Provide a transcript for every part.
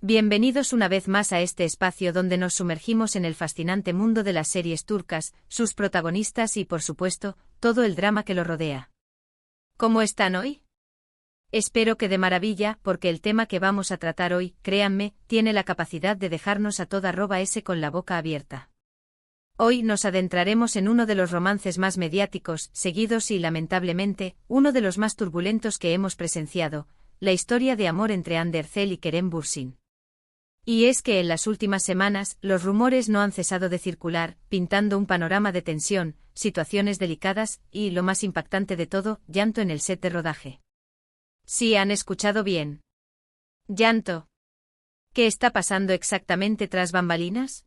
Bienvenidos una vez más a este espacio donde nos sumergimos en el fascinante mundo de las series turcas, sus protagonistas y, por supuesto, todo el drama que lo rodea. ¿Cómo están hoy? Espero que de maravilla, porque el tema que vamos a tratar hoy, créanme, tiene la capacidad de dejarnos a toda @s con la boca abierta. Hoy nos adentraremos en uno de los romances más mediáticos, seguidos y, lamentablemente, uno de los más turbulentos que hemos presenciado, la historia de amor entre Hande Erçel y Kerem Bürsin. Y es que en las últimas semanas, los rumores no han cesado de circular, pintando un panorama de tensión, situaciones delicadas y, lo más impactante de todo, llanto en el set de rodaje. Sí, han escuchado bien. Llanto. ¿Qué está pasando exactamente tras bambalinas?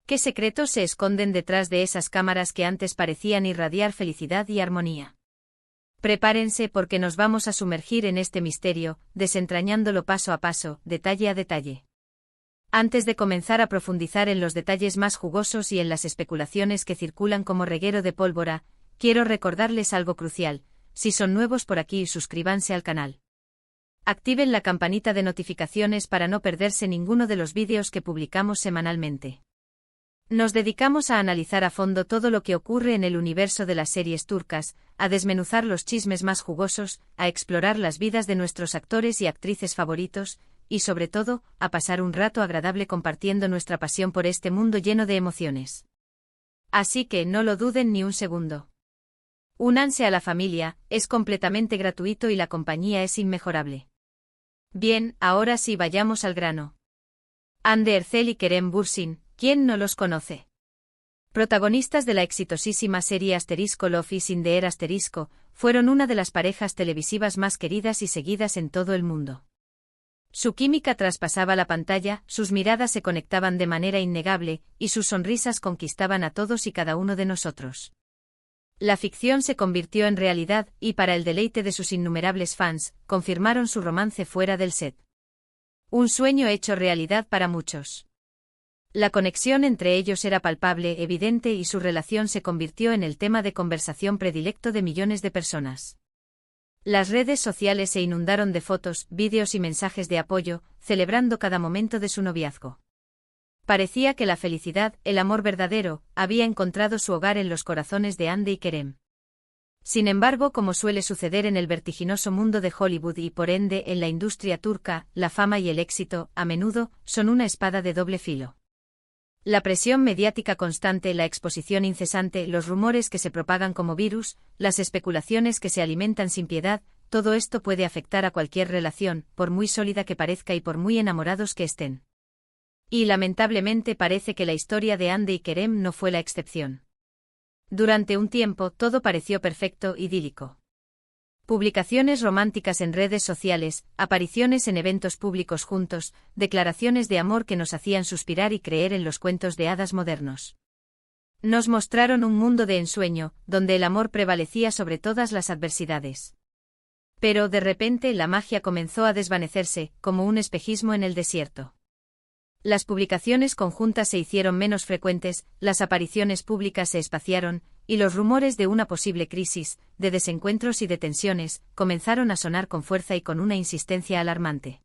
¿Qué secretos se esconden detrás de esas cámaras que antes parecían irradiar felicidad y armonía? Prepárense porque nos vamos a sumergir en este misterio, desentrañándolo paso a paso, detalle a detalle. Antes de comenzar a profundizar en los detalles más jugosos y en las especulaciones que circulan como reguero de pólvora, quiero recordarles algo crucial: si son nuevos por aquí, suscríbanse al canal. Activen la campanita de notificaciones para no perderse ninguno de los vídeos que publicamos semanalmente. Nos dedicamos a analizar a fondo todo lo que ocurre en el universo de las series turcas, a desmenuzar los chismes más jugosos, a explorar las vidas de nuestros actores y actrices favoritos, y sobre todo, a pasar un rato agradable compartiendo nuestra pasión por este mundo lleno de emociones. Así que no lo duden ni un segundo. Únanse a la familia, es completamente gratuito y la compañía es inmejorable. Bien, ahora sí, vayamos al grano. Hande Erçel y Kerem Bürsin, ¿quién no los conoce? Protagonistas de la exitosísima serie Love is in the Air fueron una de las parejas televisivas más queridas y seguidas en todo el mundo. Su química traspasaba la pantalla, sus miradas se conectaban de manera innegable, y sus sonrisas conquistaban a todos y cada uno de nosotros. La ficción se convirtió en realidad, y para el deleite de sus innumerables fans, confirmaron su romance fuera del set. Un sueño hecho realidad para muchos. La conexión entre ellos era palpable, evidente, y su relación se convirtió en el tema de conversación predilecto de millones de personas. Las redes sociales se inundaron de fotos, vídeos y mensajes de apoyo, celebrando cada momento de su noviazgo. Parecía que la felicidad, el amor verdadero, había encontrado su hogar en los corazones de Hande y Kerem. Sin embargo, como suele suceder en el vertiginoso mundo de Hollywood y por ende en la industria turca, la fama y el éxito, a menudo, son una espada de doble filo. La presión mediática constante, la exposición incesante, los rumores que se propagan como virus, las especulaciones que se alimentan sin piedad, todo esto puede afectar a cualquier relación, por muy sólida que parezca y por muy enamorados que estén. Y lamentablemente parece que la historia de Hande y Kerem no fue la excepción. Durante un tiempo todo pareció perfecto, idílico. Publicaciones románticas en redes sociales, apariciones en eventos públicos juntos, declaraciones de amor que nos hacían suspirar y creer en los cuentos de hadas modernos. Nos mostraron un mundo de ensueño, donde el amor prevalecía sobre todas las adversidades. Pero de repente la magia comenzó a desvanecerse, como un espejismo en el desierto. Las publicaciones conjuntas se hicieron menos frecuentes, las apariciones públicas se espaciaron, y los rumores de una posible crisis, de desencuentros y de tensiones, comenzaron a sonar con fuerza y con una insistencia alarmante.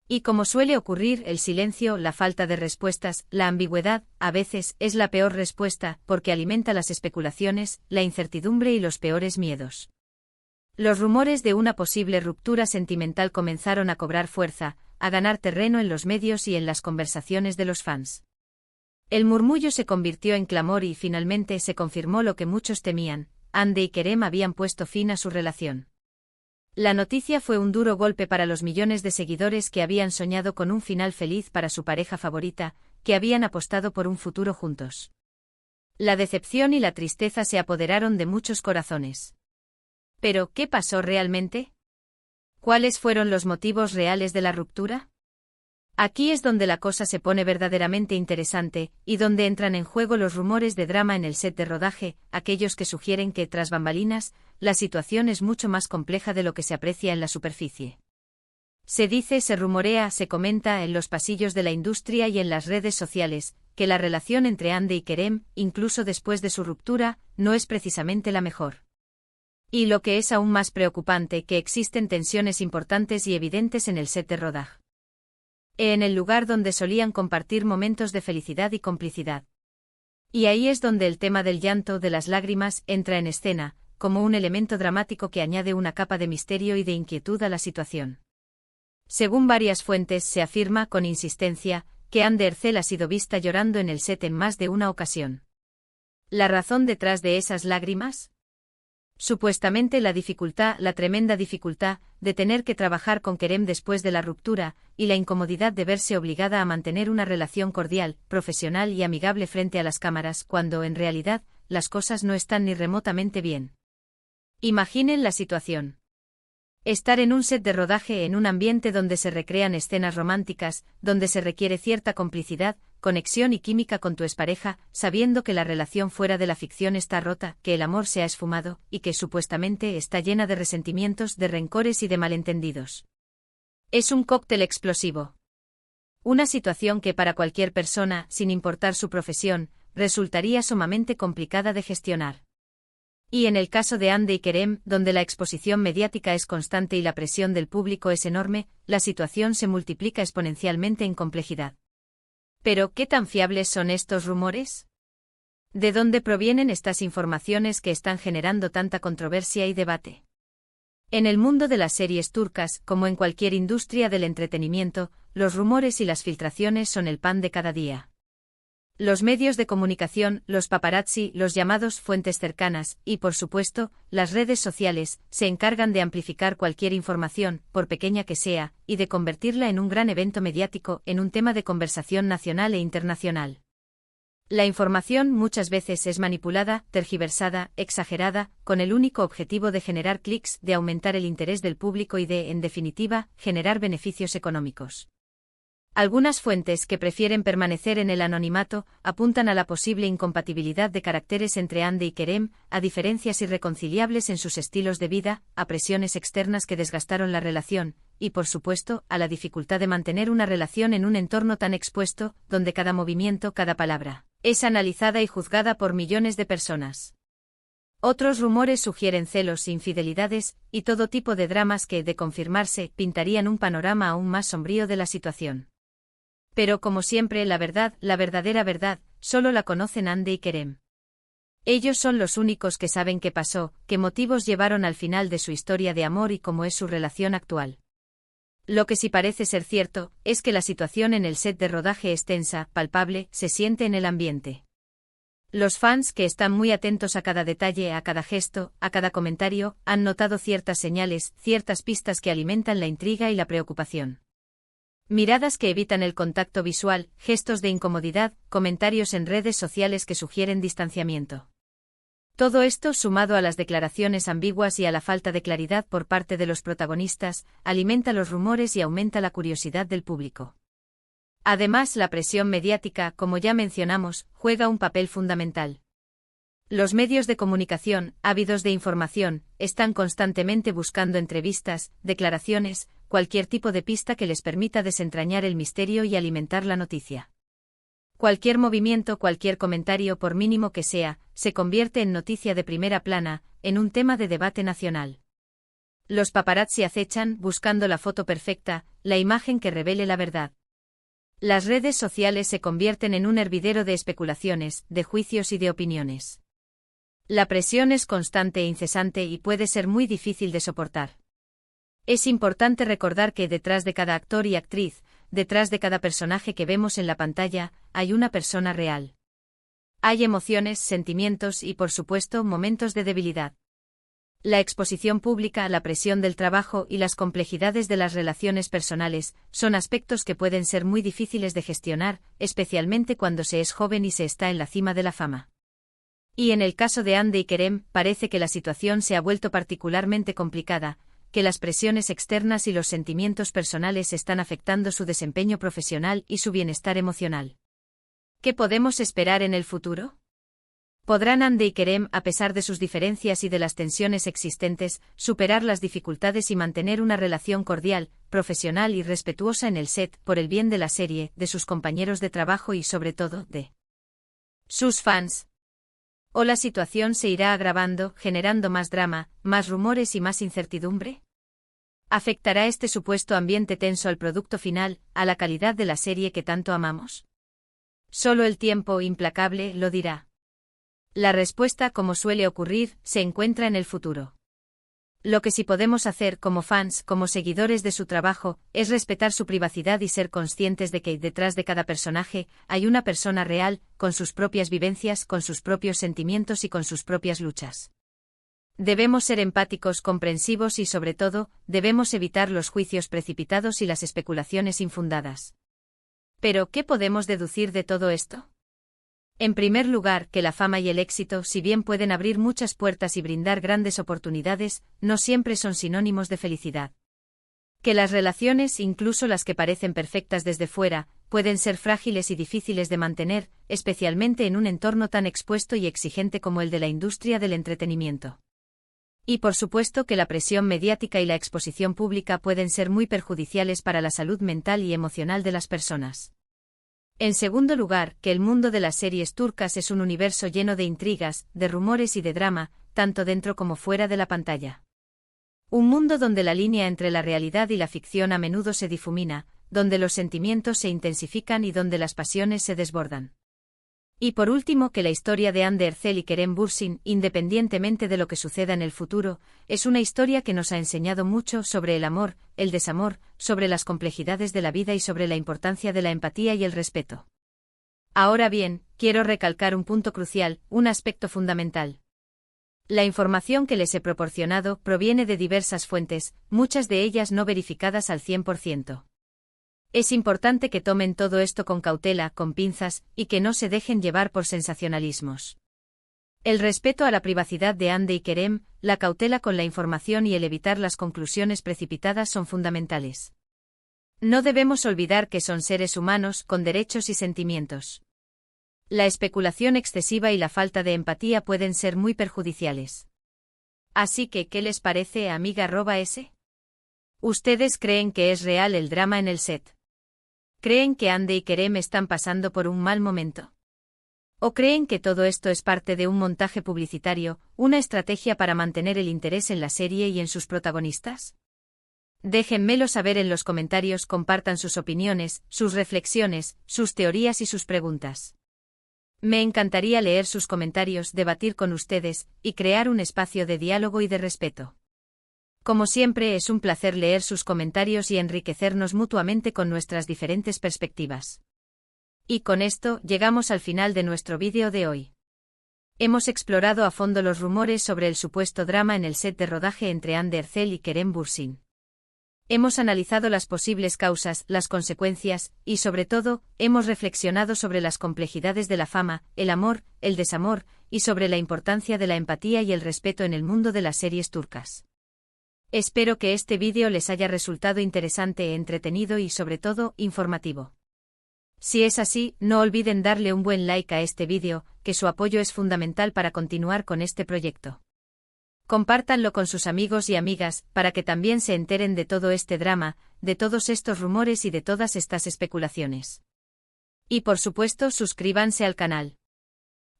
Y como suele ocurrir, el silencio, la falta de respuestas, la ambigüedad, a veces, es la peor respuesta, porque alimenta las especulaciones, la incertidumbre y los peores miedos. Los rumores de una posible ruptura sentimental comenzaron a cobrar fuerza, a ganar terreno en los medios y en las conversaciones de los fans. El murmullo se convirtió en clamor y finalmente se confirmó lo que muchos temían: Hande y Kerem habían puesto fin a su relación. La noticia fue un duro golpe para los millones de seguidores que habían soñado con un final feliz para su pareja favorita, que habían apostado por un futuro juntos. La decepción y la tristeza se apoderaron de muchos corazones. ¿Pero qué pasó realmente? ¿Cuáles fueron los motivos reales de la ruptura? Aquí es donde la cosa se pone verdaderamente interesante, y donde entran en juego los rumores de drama en el set de rodaje, aquellos que sugieren que, tras bambalinas, la situación es mucho más compleja de lo que se aprecia en la superficie. Se dice, se rumorea, se comenta en los pasillos de la industria y en las redes sociales, que la relación entre Hande y Kerem, incluso después de su ruptura, no es precisamente la mejor. Y lo que es aún más preocupante, que existen tensiones importantes y evidentes en el set de rodaje. En el lugar donde solían compartir momentos de felicidad y complicidad. Y ahí es donde el tema del llanto, de las lágrimas, entra en escena, como un elemento dramático que añade una capa de misterio y de inquietud a la situación. Según varias fuentes, se afirma con insistencia que Anne de Hercel ha sido vista llorando en el set en más de una ocasión. ¿La razón detrás de esas lágrimas? Supuestamente la dificultad, la tremenda dificultad, de tener que trabajar con Kerem después de la ruptura, y la incomodidad de verse obligada a mantener una relación cordial, profesional y amigable frente a las cámaras, cuando, en realidad, las cosas no están ni remotamente bien. Imaginen la situación. Estar en un set de rodaje en un ambiente donde se recrean escenas románticas, donde se requiere cierta complicidad, conexión y química con tu expareja, sabiendo que la relación fuera de la ficción está rota, que el amor se ha esfumado, y que supuestamente está llena de resentimientos, de rencores y de malentendidos. Es un cóctel explosivo. Una situación que para cualquier persona, sin importar su profesión, resultaría sumamente complicada de gestionar. Y en el caso de Hande y Kerem, donde la exposición mediática es constante y la presión del público es enorme, la situación se multiplica exponencialmente en complejidad. Pero, ¿qué tan fiables son estos rumores? ¿De dónde provienen estas informaciones que están generando tanta controversia y debate? En el mundo de las series turcas, como en cualquier industria del entretenimiento, los rumores y las filtraciones son el pan de cada día. Los medios de comunicación, los paparazzi, los llamados fuentes cercanas, y por supuesto, las redes sociales, se encargan de amplificar cualquier información, por pequeña que sea, y de convertirla en un gran evento mediático, en un tema de conversación nacional e internacional. La información muchas veces es manipulada, tergiversada, exagerada, con el único objetivo de generar clics, de aumentar el interés del público y de, en definitiva, generar beneficios económicos. Algunas fuentes que prefieren permanecer en el anonimato apuntan a la posible incompatibilidad de caracteres entre Hande y Kerem, a diferencias irreconciliables en sus estilos de vida, a presiones externas que desgastaron la relación, y por supuesto, a la dificultad de mantener una relación en un entorno tan expuesto, donde cada movimiento, cada palabra, es analizada y juzgada por millones de personas. Otros rumores sugieren celos, infidelidades, y todo tipo de dramas que, de confirmarse, pintarían un panorama aún más sombrío de la situación. Pero como siempre, la verdad, la verdadera verdad, solo la conocen Hande y Kerem. Ellos son los únicos que saben qué pasó, qué motivos llevaron al final de su historia de amor y cómo es su relación actual. Lo que sí parece ser cierto, es que la situación en el set de rodaje es tensa, palpable, se siente en el ambiente. Los fans, que están muy atentos a cada detalle, a cada gesto, a cada comentario, han notado ciertas señales, ciertas pistas que alimentan la intriga y la preocupación. Miradas que evitan el contacto visual, gestos de incomodidad, comentarios en redes sociales que sugieren distanciamiento. Todo esto, sumado a las declaraciones ambiguas y a la falta de claridad por parte de los protagonistas, alimenta los rumores y aumenta la curiosidad del público. Además, la presión mediática, como ya mencionamos, juega un papel fundamental. Los medios de comunicación, ávidos de información, están constantemente buscando entrevistas, declaraciones, cualquier tipo de pista que les permita desentrañar el misterio y alimentar la noticia. Cualquier movimiento, cualquier comentario, por mínimo que sea, se convierte en noticia de primera plana, en un tema de debate nacional. Los paparazzi acechan, buscando la foto perfecta, la imagen que revele la verdad. Las redes sociales se convierten en un hervidero de especulaciones, de juicios y de opiniones. La presión es constante e incesante y puede ser muy difícil de soportar. Es importante recordar que detrás de cada actor y actriz, detrás de cada personaje que vemos en la pantalla, hay una persona real. Hay emociones, sentimientos y, por supuesto, momentos de debilidad. La exposición pública, la presión del trabajo y las complejidades de las relaciones personales son aspectos que pueden ser muy difíciles de gestionar, especialmente cuando se es joven y se está en la cima de la fama. Y en el caso de Hande y Kerem, parece que la situación se ha vuelto particularmente complicada, que las presiones externas y los sentimientos personales están afectando su desempeño profesional y su bienestar emocional. ¿Qué podemos esperar en el futuro? ¿Podrán Hande y Kerem, a pesar de sus diferencias y de las tensiones existentes, superar las dificultades y mantener una relación cordial, profesional y respetuosa en el set, por el bien de la serie, de sus compañeros de trabajo y sobre todo, de sus fans? ¿O la situación se irá agravando, generando más drama, más rumores y más incertidumbre? ¿Afectará este supuesto ambiente tenso al producto final, a la calidad de la serie que tanto amamos? Solo el tiempo implacable lo dirá. La respuesta, como suele ocurrir, se encuentra en el futuro. Lo que sí podemos hacer como fans, como seguidores de su trabajo, es respetar su privacidad y ser conscientes de que detrás de cada personaje hay una persona real, con sus propias vivencias, con sus propios sentimientos y con sus propias luchas. Debemos ser empáticos, comprensivos y, sobre todo, debemos evitar los juicios precipitados y las especulaciones infundadas. Pero, ¿qué podemos deducir de todo esto? En primer lugar, que la fama y el éxito, si bien pueden abrir muchas puertas y brindar grandes oportunidades, no siempre son sinónimos de felicidad. Que las relaciones, incluso las que parecen perfectas desde fuera, pueden ser frágiles y difíciles de mantener, especialmente en un entorno tan expuesto y exigente como el de la industria del entretenimiento. Y por supuesto que la presión mediática y la exposición pública pueden ser muy perjudiciales para la salud mental y emocional de las personas. En segundo lugar, que el mundo de las series turcas es un universo lleno de intrigas, de rumores y de drama, tanto dentro como fuera de la pantalla. Un mundo donde la línea entre la realidad y la ficción a menudo se difumina, donde los sentimientos se intensifican y donde las pasiones se desbordan. Y por último, que la historia de Hande Erçel y Kerem Bürsin, independientemente de lo que suceda en el futuro, es una historia que nos ha enseñado mucho sobre el amor, el desamor, sobre las complejidades de la vida y sobre la importancia de la empatía y el respeto. Ahora bien, quiero recalcar un punto crucial, un aspecto fundamental. La información que les he proporcionado proviene de diversas fuentes, muchas de ellas no verificadas al 100%. Es importante que tomen todo esto con cautela, con pinzas, y que no se dejen llevar por sensacionalismos. El respeto a la privacidad de Hande y Kerem, la cautela con la información y el evitar las conclusiones precipitadas son fundamentales. No debemos olvidar que son seres humanos, con derechos y sentimientos. La especulación excesiva y la falta de empatía pueden ser muy perjudiciales. Así que, ¿qué les parece, amiga?S? ¿Ustedes creen que es real el drama en el set? ¿Creen que Hande y Kerem están pasando por un mal momento? ¿O creen que todo esto es parte de un montaje publicitario, una estrategia para mantener el interés en la serie y en sus protagonistas? Déjenmelo saber en los comentarios, compartan sus opiniones, sus reflexiones, sus teorías y sus preguntas. Me encantaría leer sus comentarios, debatir con ustedes, y crear un espacio de diálogo y de respeto. Como siempre, es un placer leer sus comentarios y enriquecernos mutuamente con nuestras diferentes perspectivas. Y con esto, llegamos al final de nuestro vídeo de hoy. Hemos explorado a fondo los rumores sobre el supuesto drama en el set de rodaje entre Hande Erçel y Kerem Bürsin. Hemos analizado las posibles causas, las consecuencias, y sobre todo, hemos reflexionado sobre las complejidades de la fama, el amor, el desamor, y sobre la importancia de la empatía y el respeto en el mundo de las series turcas. Espero que este vídeo les haya resultado interesante, entretenido y sobre todo, informativo. Si es así, no olviden darle un buen like a este vídeo, que su apoyo es fundamental para continuar con este proyecto. Compártanlo con sus amigos y amigas, para que también se enteren de todo este drama, de todos estos rumores y de todas estas especulaciones. Y por supuesto, suscríbanse al canal.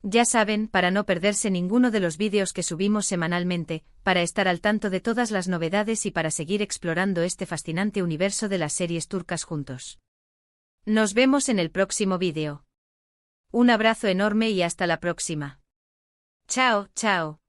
Ya saben, para no perderse ninguno de los vídeos que subimos semanalmente, para estar al tanto de todas las novedades y para seguir explorando este fascinante universo de las series turcas juntos. Nos vemos en el próximo vídeo. Un abrazo enorme y hasta la próxima. Chao, chao.